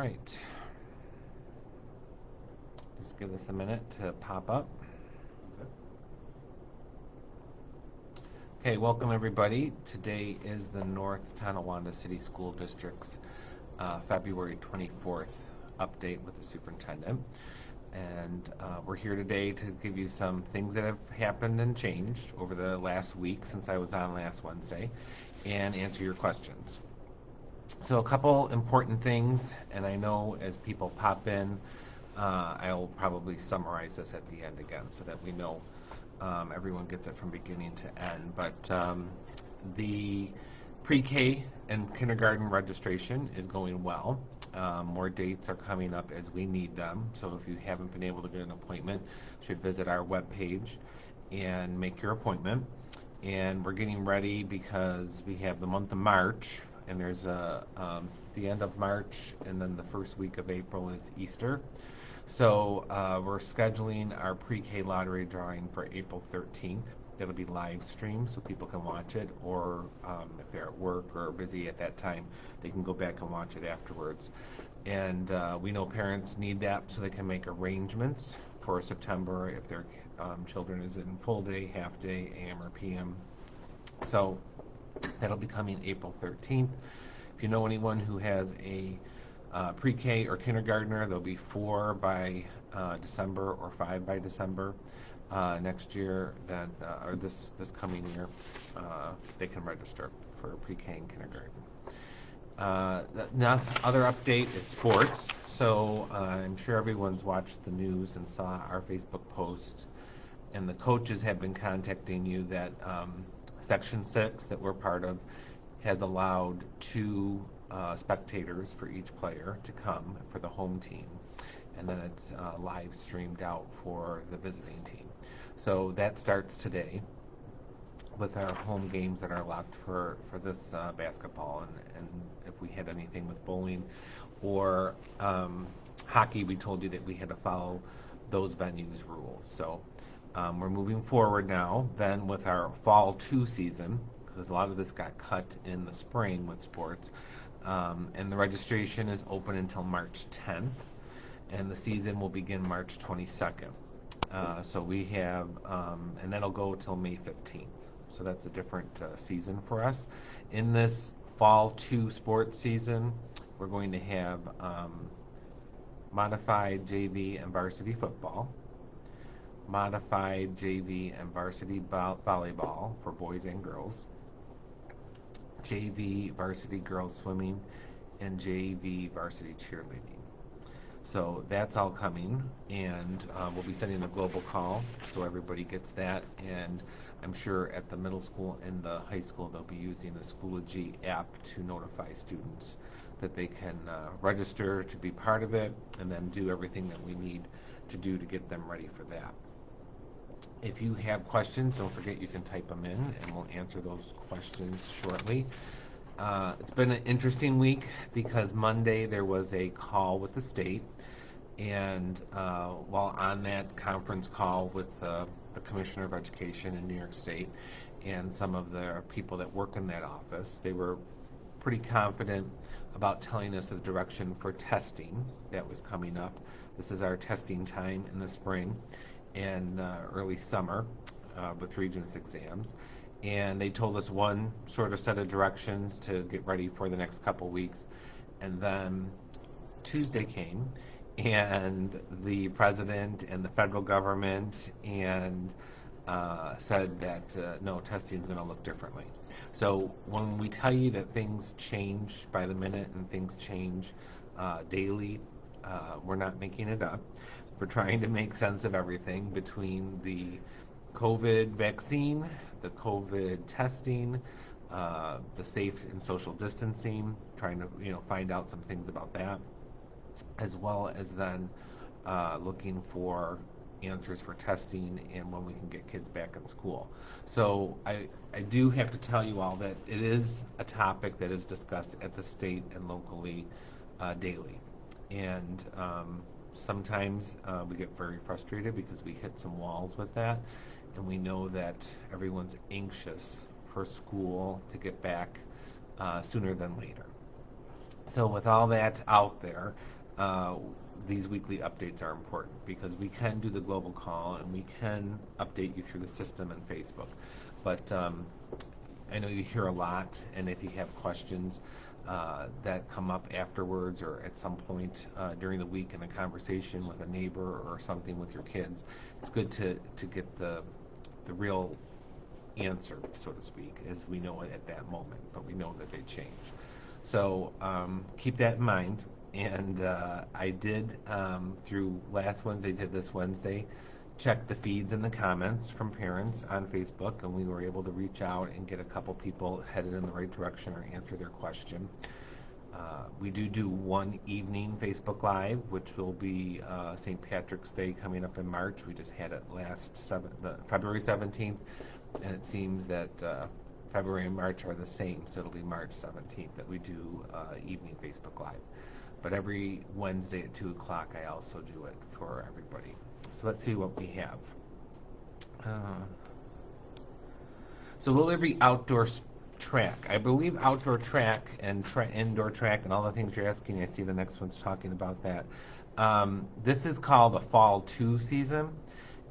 right. Just give this a minute to pop up. Okay, welcome everybody. Today is the North Tonawanda City School District's February 24th update with the superintendent. And we're here today to give you some things that have happened and changed over the last week since I was on last Wednesday and answer your questions. So a couple important things, and I know as people pop in, I'll probably summarize this at the end again so that we know everyone gets it from beginning to end. But the pre-K and kindergarten registration is going well. More dates are coming up as we need them. So if you haven't been able to get an appointment, you should visit our webpage and make your appointment. And we're getting ready because we have the month of March, and there's the end of March, and then the first week of April is Easter. So we're scheduling our pre-K lottery drawing for April 13th. That'll be live streamed so people can watch it, or if they're at work or busy at that time, they can go back and watch it afterwards. And we know parents need that so they can make arrangements for September if their children is in full day, half day, AM or PM. So that'll be coming April 13th. If you know anyone who has a pre-K or kindergartner, there'll be 4 by December or 5 by December next year. Then, or this coming year, they can register for pre-K and kindergarten. The other update is sports. So I'm sure everyone's watched the news and saw our Facebook post, and the coaches have been contacting you that Section 6 that we're part of has allowed 2 spectators for each player to come for the home team, and then it's live streamed out for the visiting team. So that starts today with our home games that are locked for this basketball, and if we had anything with bowling or hockey, we told you that we had to follow those venues rules. So we're moving forward now then with our fall 2 season, because a lot of this got cut in the spring with sports, and the registration is open until March 10th, and the season will begin March 22nd. So we have, and that'll go till May 15th. So that's a different season for us. In this fall 2 sports season, we're going to have modified JV and varsity football, modified JV and varsity volleyball for boys and girls, JV varsity girls swimming, and JV varsity cheerleading. So that's all coming, and we'll be sending a global call so everybody gets that. And I'm sure at the middle school and the high school they'll be using the Schoology app to notify students that they can register to be part of it, and then do everything that we need to do to get them ready for that. If you have questions, don't forget you can type them in, and we'll answer those questions shortly. It's been an interesting week because Monday there was a call with the state, and while on that conference call with the Commissioner of Education in New York State and some of the people that work in that office, they were pretty confident about telling us the direction for testing that was coming up. This is our testing time in the spring and early summer with Regents exams. And they told us one sort of set of directions to get ready for the next couple weeks. And then Tuesday came, and the president and the federal government and said that no, testing is going to look differently. So when we tell you that things change by the minute and things change daily, we're not making it up. We're trying to make sense of everything between the COVID vaccine, the COVID testing, the safe and social distancing, trying to find out some things about that, as well as then looking for answers for testing and when we can get kids back in school. So I do have to tell you all that it is a topic that is discussed at the state and locally daily. And sometimes we get very frustrated because we hit some walls with that, and we know that everyone's anxious for school to get back sooner than later. So with all that out there, uh, these weekly updates are important because we can do the global call and we can update you through the system and Facebook. But I know you hear a lot, and if you have questions that come up afterwards or at some point during the week in a conversation with a neighbor or something with your kids, it's good to get the real answer, so to speak, as we know it at that moment, but we know that they change. So keep that in mind. And I did, through last Wednesday to this Wednesday, check the feeds and the comments from parents on Facebook, and we were able to reach out and get a couple people headed in the right direction or answer their question. We do one evening Facebook Live, which will be St. Patrick's Day coming up in March. We just had it February 17th, and it seems that February and March are the same, so it'll be March 17th that we do evening Facebook Live. But every Wednesday at 2 o'clock, I also do it for everybody. So let's see what we have. So will there be outdoor track? I believe outdoor track and indoor track and all the things you're asking. I see the next one's talking about that. This is called the Fall 2 season,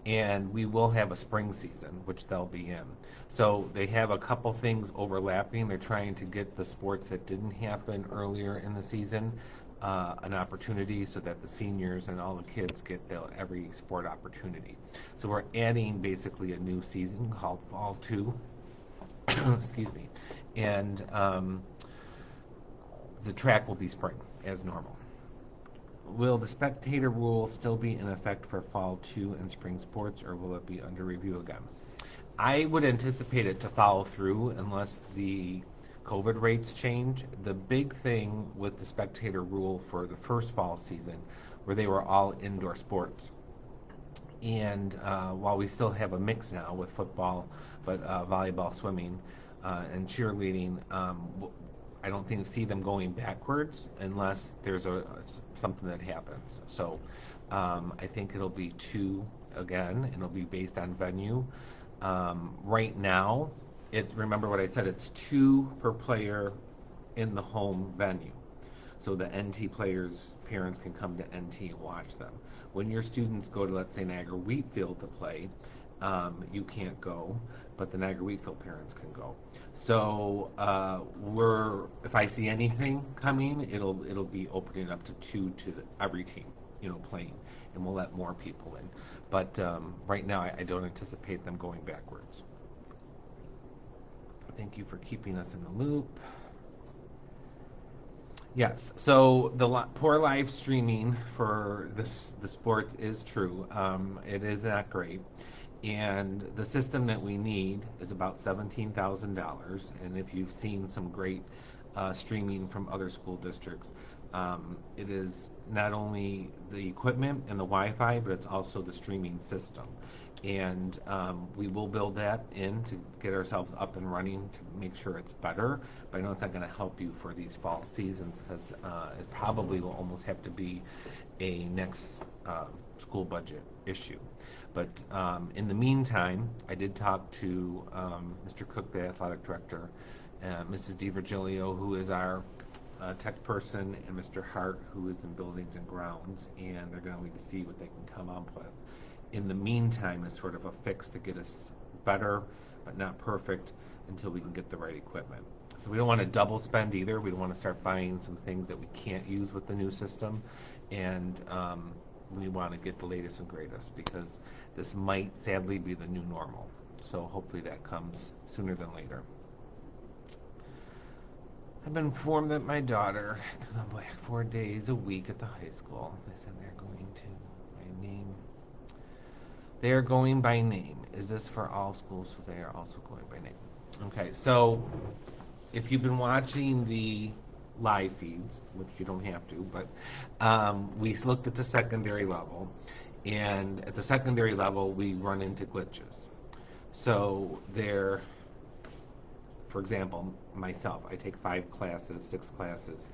and we will have a spring season, which they'll be in. So they have a couple things overlapping. They're trying to get the sports that didn't happen earlier in the season an opportunity so that the seniors and all the kids get every sport opportunity. So we're adding basically a new season called Fall 2. Excuse me. And the track will be spring as normal. Will the spectator rule still be in effect for Fall 2 and spring sports, or will it be under review again? I would anticipate it to follow through unless the COVID rates change. The big thing with the spectator rule for the first fall season, where they were all indoor sports, and while we still have a mix now with football, but volleyball, swimming, and cheerleading, I don't see them going backwards unless there's something that happens. So I think it'll be 2 again, and it'll be based on venue. Right now, remember what I said, it's 2 per player in the home venue. So the NT players' parents can come to NT and watch them. When your students go to, let's say, Niagara Wheatfield to play, you can't go, but the Niagara Wheatfield parents can go. So if I see anything coming, it'll be opening up to 2 to every team, playing, and we'll let more people in. But right now, I don't anticipate them going backwards. Thank you for keeping us in the loop. Yes, so the poor live streaming for the sports is true. It is not great. And the system that we need is about $17,000. And if you've seen some great streaming from other school districts, it is not only the equipment and the Wi-Fi, but it's also the streaming system. And we will build that in to get ourselves up and running to make sure it's better. But I know it's not going to help you for these fall seasons because it probably will almost have to be a next school budget issue. But in the meantime, I did talk to Mr. Cook, the athletic director, Mrs. DiVirgilio, who is our tech person, and Mr. Hart, who is in buildings and grounds, and they're going to see what they can come up with. In the meantime, is sort of a fix to get us better, but not perfect, until we can get the right equipment. So we don't want to double spend either. We don't want to start buying some things that we can't use with the new system, and we want to get the latest and greatest because this might sadly be the new normal. So hopefully that comes sooner than later. I've been informed that my daughter can come back 4 days a week at the high school. They said they're going to by name. They are going by name. Is this for all schools? So they are also going by name. Okay, so if you've been watching the live feeds, which you don't have to, but we looked at the secondary level, and at the secondary level we run into glitches. So there, for example, myself, I take 5 classes, 6 classes,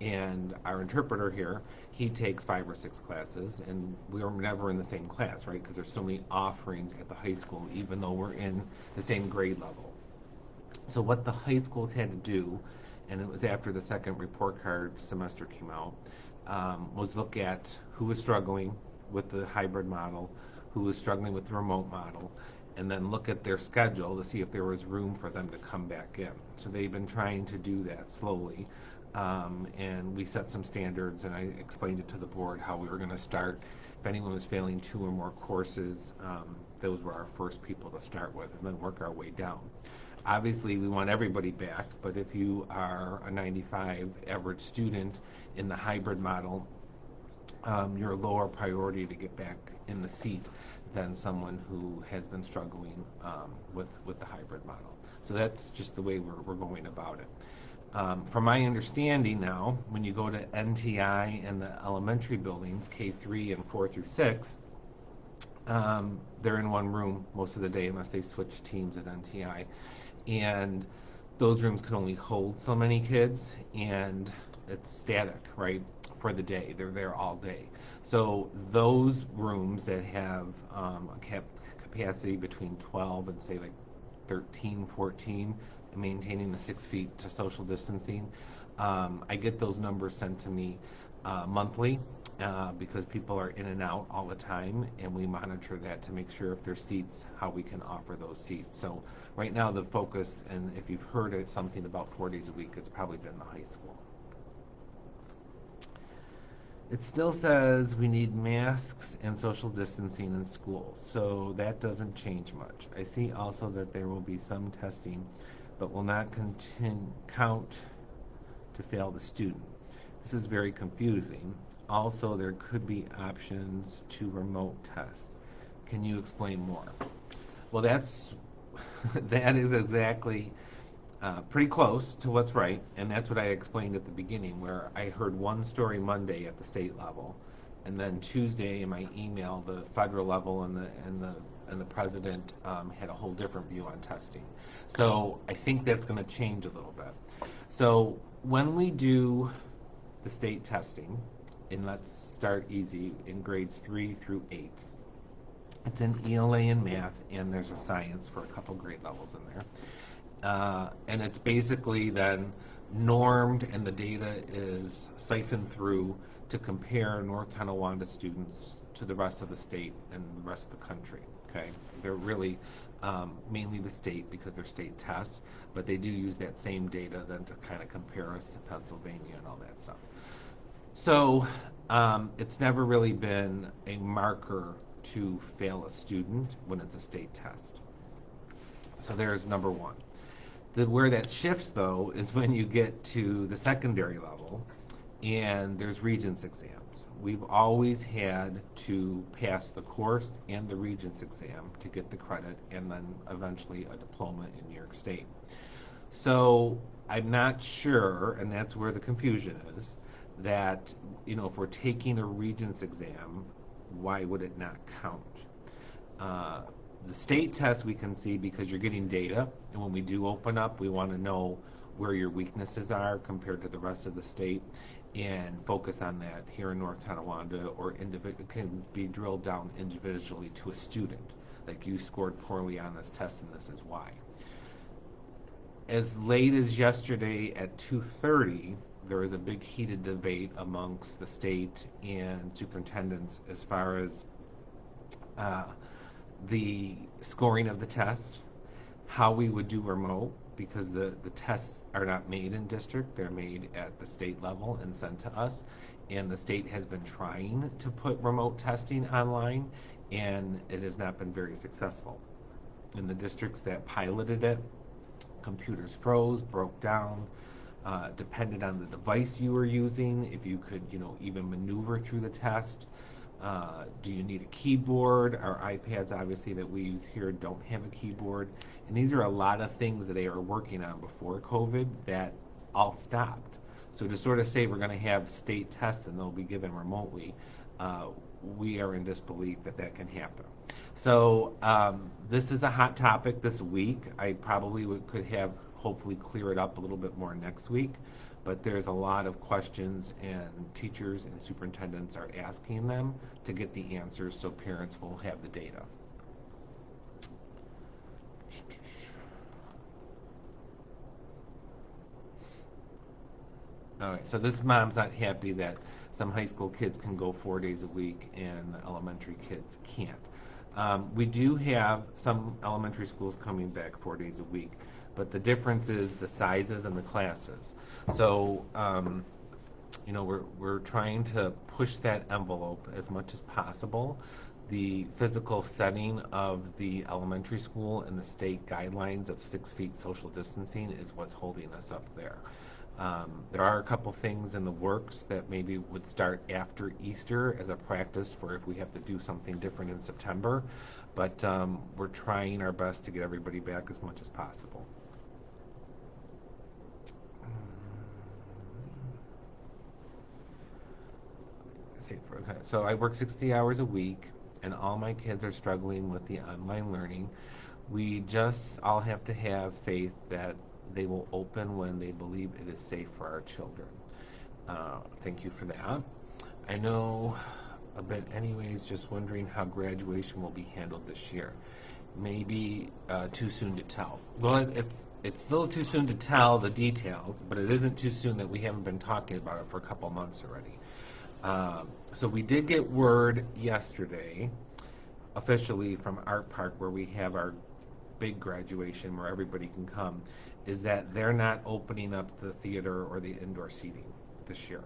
and our interpreter here, he takes 5 or 6 classes, and we're never in the same class, right? Because there's so many offerings at the high school, even though we're in the same grade level. So what the high schools had to do and it was after the second report card semester came out, was look at who was struggling with the hybrid model, who was struggling with the remote model, and then look at their schedule to see if there was room for them to come back in. So they've been trying to do that slowly, and we set some standards, and I explained it to the board how we were going to start. If anyone was failing 2 or more courses, those were our first people to start with, and then work our way down. Obviously, we want everybody back, but if you are a 95 average student in the hybrid model, you're a lower priority to get back in the seat than someone who has been struggling with the hybrid model. So that's just the way we're going about it. From my understanding now, when you go to NTI and the elementary buildings, K3 and 4 through 6, they're in one room most of the day unless they switch teams at NTI. And those rooms can only hold so many kids, and it's static, right, for the day. They're there all day. So those rooms that have a capacity between 12 and say like 13, 14, and maintaining the 6 feet to social distancing, I get those numbers sent to me monthly because people are in and out all the time, and we monitor that to make sure if there's seats, how we can offer those seats. So right now the focus, and if you've heard it, something about 4 days a week, it's probably been the high school. It still says we need masks and social distancing in schools, so that doesn't change much. I see also that there will be some testing, but will not count to fail the student. This is very confusing. Also, there could be options to remote test. Can you explain more? Well, that is exactly pretty close to what's right, and that's what I explained at the beginning, where I heard one story Monday at the state level, and then Tuesday in my email, the federal level and the president had a whole different view on testing. So I think that's going to change a little bit. So when we do the state testing, and let's start easy, in grades 3 through 8, it's in ELA and math, and there's a science for a couple grade levels in there. And it's basically then normed, and the data is siphoned through to compare North Tonawanda students to the rest of the state and the rest of the country. Okay, they're really mainly the state because they're state tests, but they do use that same data then to kind of compare us to Pennsylvania and all that stuff. So it's never really been a marker to fail a student when it's a state test. So there's number one. Where that shifts, though, is when you get to the secondary level and there's Regents exams. We've always had to pass the course and the Regents exam to get the credit, and then eventually a diploma in New York State. So I'm not sure, and that's where the confusion is, that, if we're taking a Regents exam, why would it not count? The state test we can see because you're getting data, and when we do open up, we want to know where your weaknesses are compared to the rest of the state, and focus on that here in North Tonawanda, or it can be drilled down individually to a student. Like, you scored poorly on this test, and this is why. As late as yesterday at 2:30, there was a big heated debate amongst the state and superintendents as far as the scoring of the test, how we would do remote, because the tests are not made in district, they're made at the state level and sent to us. And the state has been trying to put remote testing online, and it has not been very successful. In the districts that piloted it, computers froze, broke down, depended on the device you were using, if you could, even maneuver through the test. Do you need a keyboard? Our iPads, obviously, that we use here don't have a keyboard. And these are a lot of things that they are working on before COVID that all stopped. So to sort of say we're going to have state tests and they'll be given remotely, we are in disbelief that that can happen. So this is a hot topic this week. I probably could have hopefully clear it up a little bit more next week, but there's a lot of questions, and teachers and superintendents are asking them to get the answers so parents will have the data. All right, so this mom's not happy that some high school kids can go 4 days a week and the elementary kids can't. We do have some elementary schools coming back 4 days a week, but the difference is the sizes and the classes. So, we're trying to push that envelope as much as possible. The physical setting of the elementary school and the state guidelines of 6 feet social distancing is what's holding us up there. There are a couple things in the works that maybe would start after Easter as a practice for if we have to do something different in September, but we're trying our best to get everybody back as much as possible. Okay, so I work 60 hours a week, and all my kids are struggling with the online learning. We just all have to have faith that they will open when they believe it is safe for our children. Thank you for that. I know a bit anyways, just wondering how graduation will be handled this year. Maybe too soon to tell. Well, it's still too soon to tell the details, but it isn't too soon that we haven't been talking about it for a couple months already. So we did get word yesterday, officially from Art Park, where we have our big graduation where everybody can come, is that they're not opening up the theater or the indoor seating this year.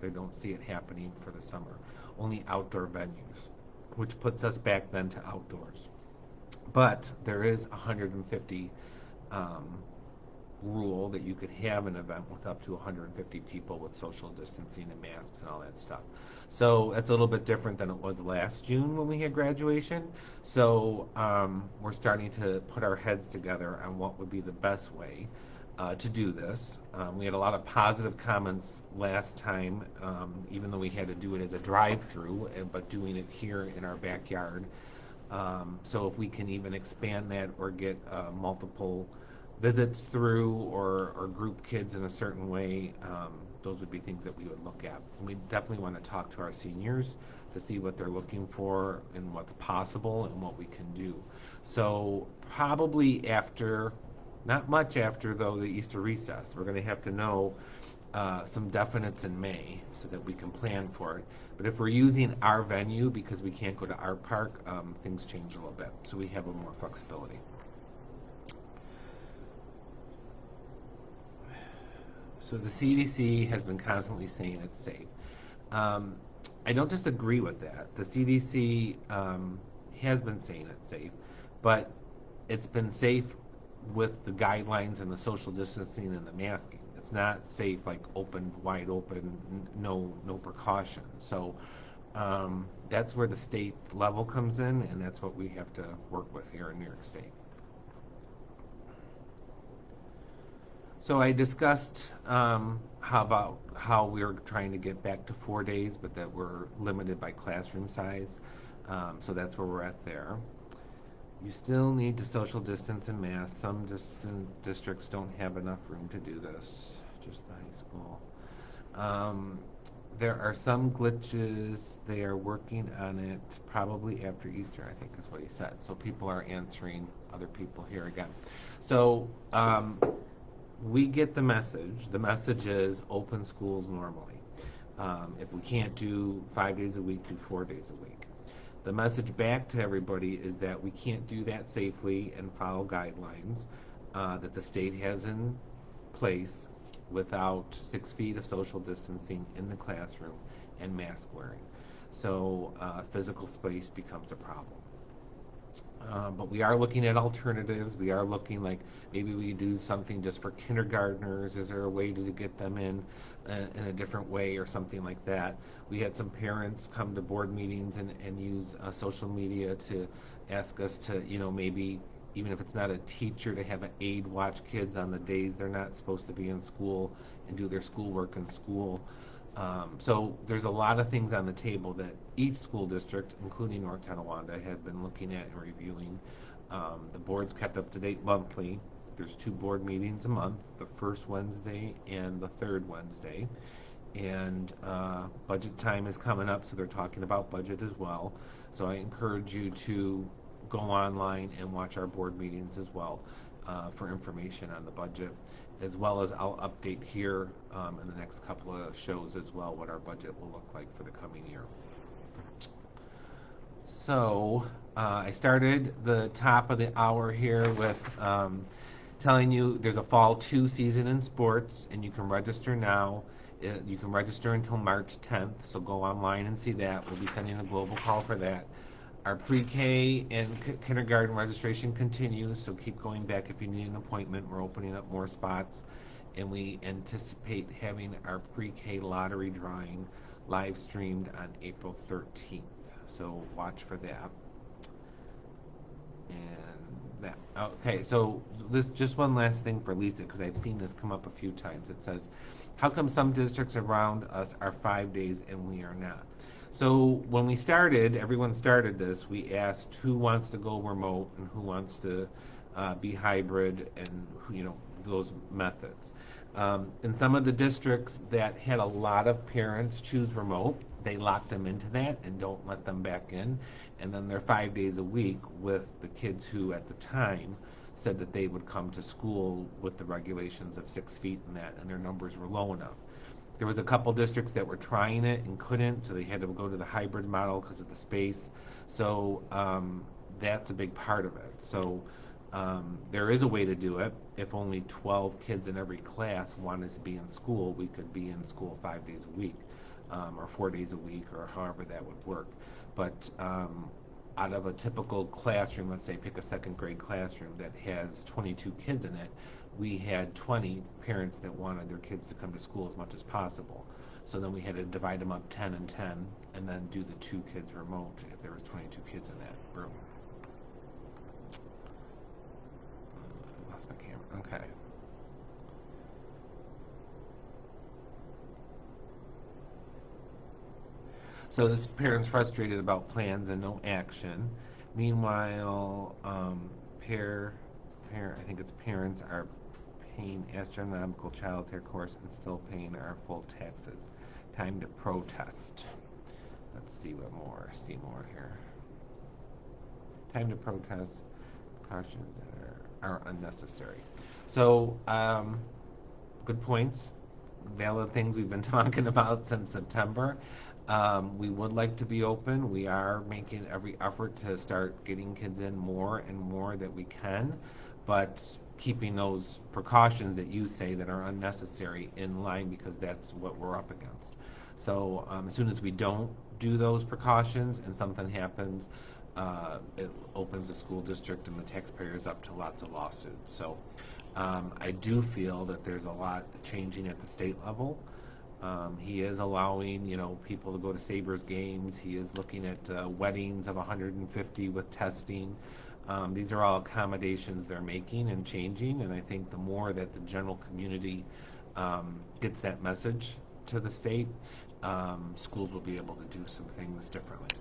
They don't see it happening for the summer. Only outdoor venues, which puts us back then to outdoors. But there is 150 rule that you could have an event with up to 150 people with social distancing and masks and all that stuff. So it's a little bit different than it was last June when we had graduation. So we're starting to put our heads together on what would be the best way to do this. We had a lot of positive comments last time, even though we had to do it as a drive-through, but doing it here in our backyard. So if we can even expand that or get multiple visits through or group kids in a certain way, those would be things that we would look at. And we definitely want to talk to our seniors to see what they're looking for and what's possible and what we can do. So probably after, not much after though, the Easter recess, we're going to have to know some definites in May so that we can plan for it. But if we're using our venue because we can't go to our park, things change a little bit. So we have a little more flexibility. So the CDC has been constantly saying it's safe. I don't disagree with that. The CDC has been saying it's safe, but it's been safe with the guidelines and the social distancing and the masking. It's not safe like open, wide open, no precaution. So that's where the state level comes in, and that's what we have to work with here in New York State. So I discussed how we're trying to get back to 4 days, but that we're limited by classroom size. So that's where we're at there. You still need to social distance and mask. Some districts don't have enough room to do this, just the high school. There are some glitches. They are working on it probably after Easter, I think is what he said. So people are answering other people here again. So we get the message. The message is open schools normally. If we can't do 5 days a week, do 4 days a week. The message back to everybody is that we can't do that safely and follow guidelines that the state has in place without 6 feet of social distancing in the classroom and mask wearing. So physical space becomes a problem. But we are looking at alternatives. We are looking like maybe we do something just for kindergartners. Is there a way to get them in a different way or something like that? We had some parents come to board meetings and use social media to ask us to, maybe even if it's not a teacher, to have an aide watch kids on the days they're not supposed to be in school and do their schoolwork in school. So there's a lot of things on the table that each school district, including North Tonawanda, have been looking at and reviewing. The board's kept up to date monthly. There's 2 board meetings a month, the first Wednesday and the third Wednesday. And budget time is coming up, so they're talking about budget as well. So I encourage you to go online and watch our board meetings as well for information on the budget as well as I'll update here in the next couple of shows as well what our budget will look like for the coming year. So I started the top of the hour here with telling you there's a Fall 2 season in sports, and you can register now. You can register until March 10th, so go online and see that. We'll be sending a global call for that. Our pre-K and kindergarten registration continues, so keep going back if you need an appointment. We're opening up more spots, and we anticipate having our pre-K lottery drawing live streamed on April 13th. So watch for that. And that. Okay, so this just one last thing for Lisa, because I've seen this come up a few times. It says, how come some districts around us are 5 days and we are not? So when we started, everyone started this, we asked who wants to go remote and who wants to be hybrid, and those methods. In some of the districts that had a lot of parents choose remote, they locked them into that and don't let them back in. And then they're 5 days a week with the kids who at the time said that they would come to school with the regulations of 6 feet and that, and their numbers were low enough. There was a couple districts that were trying it and couldn't, so they had to go to the hybrid model because of the space. So that's a big part of it. So there is a way to do it. If only 12 kids in every class wanted to be in school, we could be in school 5 days a week, or 4 days a week, or however that would work. But out of a typical classroom, let's say pick a second grade classroom that has 22 kids in it, we had 20 parents that wanted their kids to come to school as much as possible. So then we had to divide them up 10 and 10, and then do the 2 kids remote if there was 22 kids in that room. Lost my camera. Okay. So this parent's frustrated about plans and no action. Meanwhile, I think it's parents are paying astronomical child care course and still paying our full taxes. Time to protest. Let's see what more. See more here. Time to protest. Precautions that are unnecessary. So, good points. Valid things we've been talking about since September. We would like to be open. We are making every effort to start getting kids in more and more that we can, but keeping those precautions that you say that are unnecessary in line, because that's what we're up against. So as soon as we don't do those precautions and something happens, it opens the school district and the taxpayers up to lots of lawsuits. So I do feel that there's a lot changing at the state level. He is allowing, people to go to Sabres games. He is looking at weddings of 150 with testing. These are all accommodations they're making and changing, and I think the more that the general community gets that message to the state, schools will be able to do some things differently.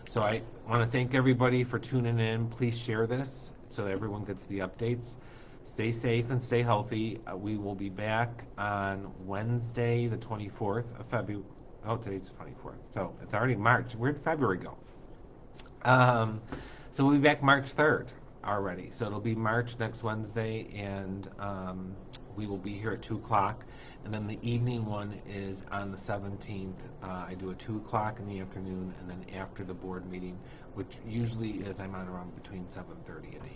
So I want to thank everybody for tuning in. Please share this so that everyone gets the updates. Stay safe and stay healthy. We will be back on Wednesday, the 24th of February. Oh, today's the 24th. So it's already March. Where'd February go? So we'll be back March 3rd already. So it'll be March next Wednesday, and we will be here at 2 o'clock. And then the evening one is on the 17th. I do a 2 o'clock in the afternoon, and then after the board meeting, which usually is I'm on around between 7:30 and 8.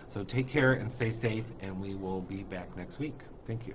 So take care and stay safe, and we will be back next week. Thank you.